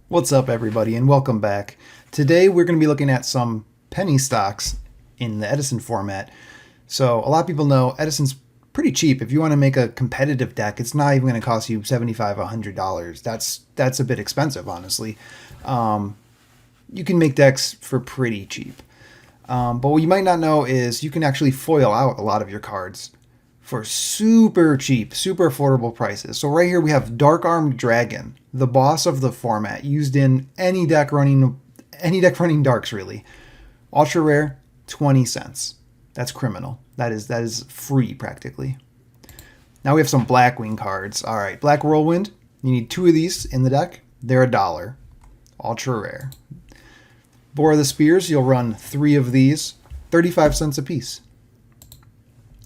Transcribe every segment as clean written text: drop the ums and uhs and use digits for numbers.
What's up, everybody, and welcome back. Today we're going to be looking at some penny stocks in the Edison format. So a lot of people know Edison's pretty cheap. If you want to make a competitive deck, it's not even going to cost you $75, $100. That's a bit expensive, honestly. You can make decks for pretty cheap. But what you might not know is you can actually foil out a lot of your cards for super cheap, super affordable prices. So right here we have Dark Armed Dragon, the boss of the format, used in any deck running darks really. Ultra rare, 20 cents. That's criminal. That is free practically. Now we have some Blackwing cards. All right, Black Whirlwind. You need 2 of these in the deck. They're $1. Ultra rare. Boar of the Spears, you'll run 3 of these, 35 cents a piece.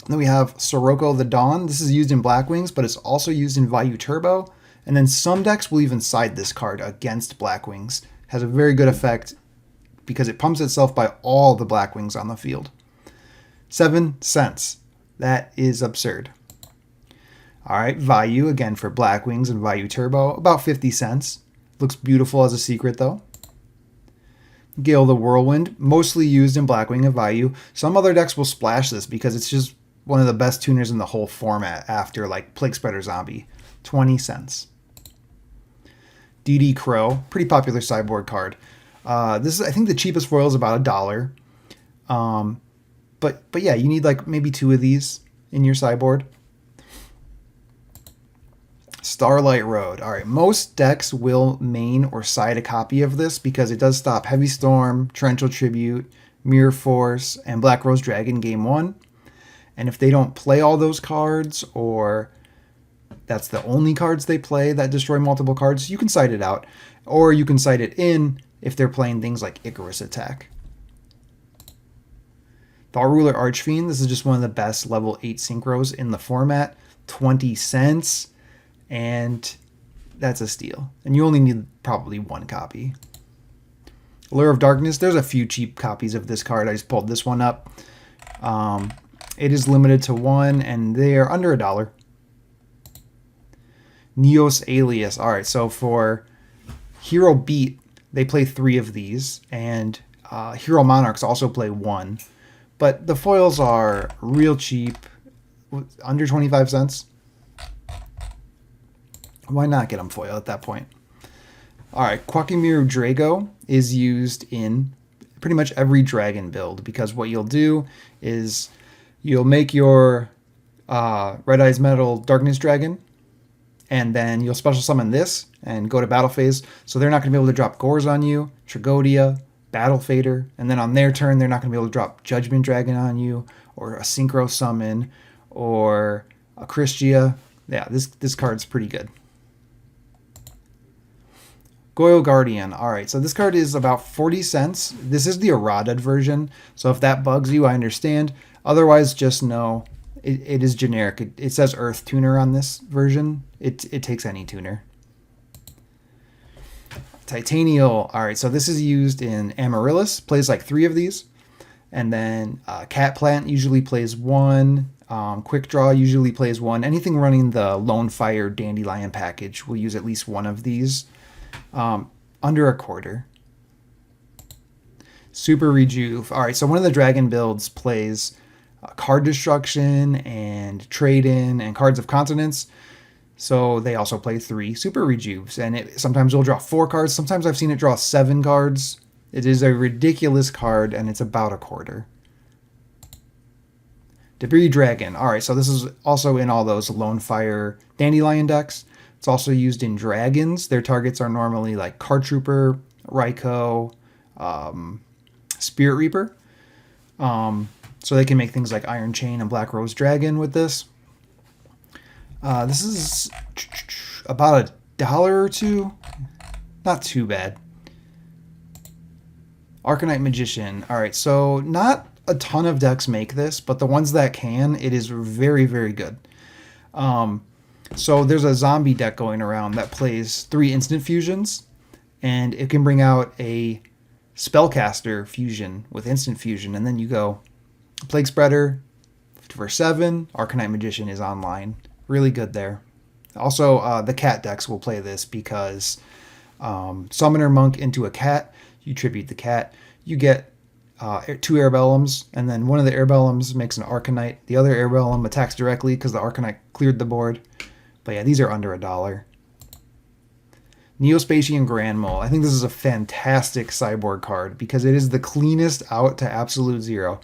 Then we have Sirocco the Dawn. This is used in Blackwings, but it's also used in Vayu Turbo. And then some decks will even side this card against Blackwings. Has a very good effect because it pumps itself by all the Blackwings on the field. 7 cents. That is absurd. All right, Vayu, again for Blackwings and Vayu Turbo, about 50 cents. Looks beautiful as a secret, though. Gale the Whirlwind, mostly used in Blackwing and Vayu. Some other decks will splash this because it's just one of the best tuners in the whole format after like Plague Spreader Zombie. 20 cents. DD Crow, pretty popular sideboard card. This is, I think the cheapest foil is about $1. But yeah, you need like maybe 2 of these in your sideboard. Starlight Road. All right, most decks will main or side a copy of this because it does stop Heavy Storm, Torrential Tribute, Mirror Force, and Black Rose Dragon game 1. And if they don't play all those cards, or that's the only cards they play that destroy multiple cards, you can side it out. Or you can side it in if they're playing things like Icarus Attack. Thought Ruler Archfiend, this is just one of the best level 8 synchros in the format. 20 cents. And that's a steal. And you only need probably 1 copy. Allure of Darkness, there's a few cheap copies of this card. I just pulled this one up. It is limited to 1, and they're under $1. Neos Alias. All right, so for Hero Beat, they play 3 of these, and Hero Monarchs also play 1. But the foils are real cheap, under 25 cents. Why not get them foil at that point? All right, Quackimiru Drago is used in pretty much every dragon build because what you'll do is you'll make your Red Eyes Metal Darkness Dragon, and then you'll special summon this and go to battle phase. So they're not going to be able to drop Gores on you, Tragodia, Battle Fader, and then on their turn they're not going to be able to drop Judgment Dragon on you, or a Synchro Summon, or a Christia. Yeah, this card's pretty good. Goyo Guardian. All right, so this card is about 40 cents. This is the errata version, so if that bugs you, I understand. Otherwise, just know it is generic. It says Earth Tuner on this version. It takes any tuner. Titanial. All right, so this is used in Amaryllis. Plays like 3 of these. And then Cat Plant usually plays 1. Quick Draw usually plays 1. Anything running the Lone Fire Dandelion package will use at least 1 of these. Under $0.25. Super Rejuve. All right, so one of the dragon builds plays Card Destruction and Trade In and Cards of Continents. So they also play 3 Super Rejuves, and sometimes it'll draw 4 cards. Sometimes I've seen it draw 7 cards. It is a ridiculous card, and it's about $0.25. Debris Dragon. All right, so this is also in all those Lone Fire Dandelion decks. It's also used in dragons. Their targets are normally like Card Trooper, Raikou, Spirit Reaper. So they can make things like Iron Chain and Black Rose Dragon with this. This is about $1 or $2. Not too bad. Arcanite Magician. All right, so not a ton of decks make this, but the ones that can, it is very, very good. So there's a zombie deck going around that plays 3 instant fusions, and it can bring out a spellcaster fusion with instant fusion, and then you go Plague Spreader for 7. Arcanite Magician is online. Really good there. Also, the cat decks will play this because Summoner Monk into a cat. You tribute the cat. You get 2 Airbellums, and then one of the Airbellums makes an Arcanite. The other Airbellum attacks directly because the Arcanite cleared the board. But yeah, these are under $1. Neospatian Grand Mole. I think this is a fantastic sideboard card because it is the cleanest out to absolute 0.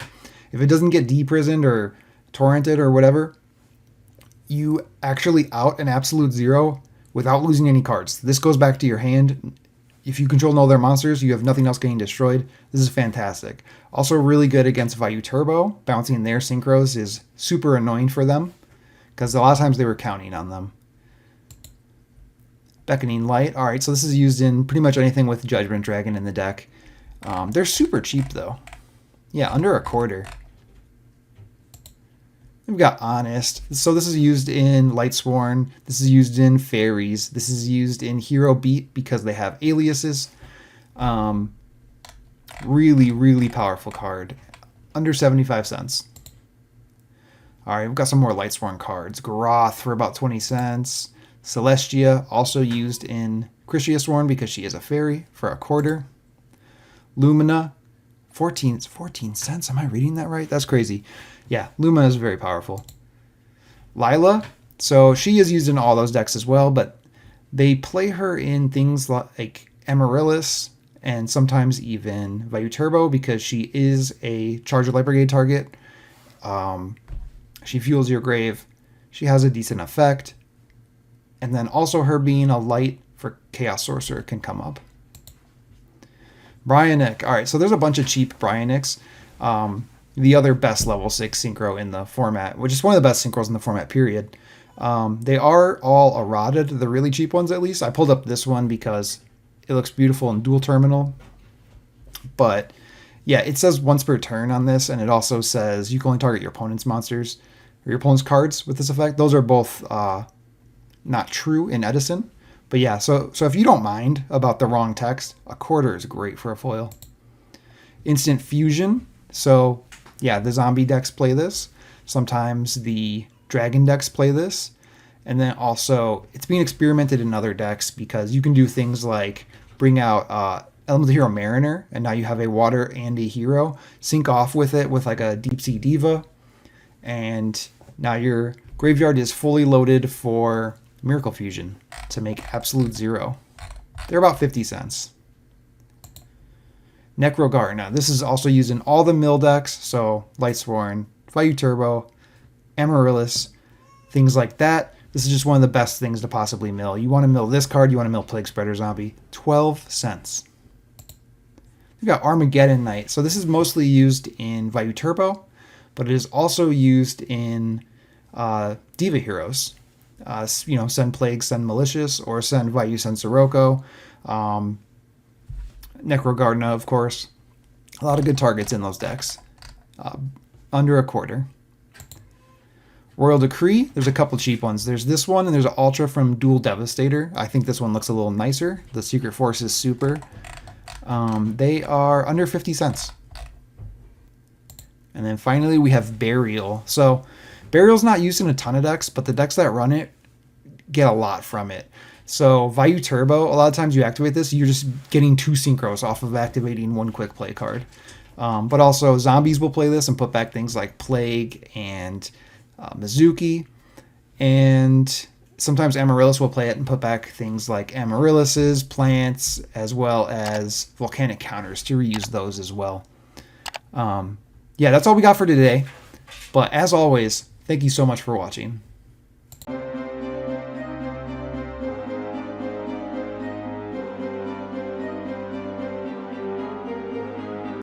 If it doesn't get deprisoned or torrented or whatever, you actually out an absolute 0 without losing any cards. This goes back to your hand. If you control no other monsters, you have nothing else getting destroyed. This is fantastic. Also really good against Vayu Turbo. Bouncing their synchros is super annoying for them because a lot of times they were counting on them. Beckoning Light. All right, so this is used in pretty much anything with Judgment Dragon in the deck. They're super cheap though. Yeah, under $0.25. We've got Honest. So this is used in Lightsworn. This is used in Fairies. This is used in Hero Beat because they have aliases. Really, really powerful card. Under 75 cents. All right, we've got some more Lightsworn cards. Groth for about 20 cents. Celestia, also used in Cristia Sworn because she is a fairy, for $0.25. Lumina, 14 cents. Am I reading that right? That's crazy. Yeah, Lumina is very powerful. Lila, so she is used in all those decks as well, but they play her in things like Amaryllis and sometimes even Vayu Turbo because she is a Charger Light Brigade target. She fuels your grave. She has a decent effect. And then also her being a light for Chaos Sorcerer can come up. Bryonic. All right, so there's a bunch of cheap Bryonics. The other best level 6 synchro in the format, which is one of the best synchros in the format, period. They are all eroded, the really cheap ones at least. I pulled up this one because it looks beautiful in dual terminal. But yeah, it says once per turn on this, and it also says you can only target your opponent's monsters or your opponent's cards with this effect. Those are both not true in Edison. But yeah, so if you don't mind about the wrong text, $0.25 is great for a foil. Instant Fusion. So yeah, the zombie decks play this. Sometimes the dragon decks play this. And then also, it's being experimented in other decks because you can do things like bring out Elemental Hero Mariner, and now you have a water and a hero. Sync off with it with like a Deep Sea Diva. And now your graveyard is fully loaded for Miracle Fusion to make absolute 0. They're about 50 cents. Necrogar. Now, this is also used in all the mill decks, so Lightsworn, Vayu Turbo, Amaryllis, things like that. This is just one of the best things to possibly mill. You want to mill this card, you want to mill Plague Spreader Zombie. 12 cents. We've got Armageddon Knight. So this is mostly used in Vayu Turbo, but it is also used in Diva Heroes. Send Plague, send Malicious, or send Vayu, send Sirocco. Necrogardna, of course. A lot of good targets in those decks. Under $0.25. Royal Decree, there's a couple cheap ones. There's this one, and there's an Ultra from Dual Devastator. I think this one looks a little nicer. The Secret Forces Super. They are under 50 cents. And then finally we have Burial. So Burial's not used in a ton of decks, but the decks that run it get a lot from it. So Vayu Turbo, a lot of times you activate this, you're just getting 2 synchros off of activating 1 quick play card. But also zombies will play this and put back things like Plague and Mizuki. And sometimes Amaryllis will play it and put back things like Amaryllises, plants, as well as volcanic counters to reuse those as well. Yeah, that's all we got for today. But as always, thank you so much for watching.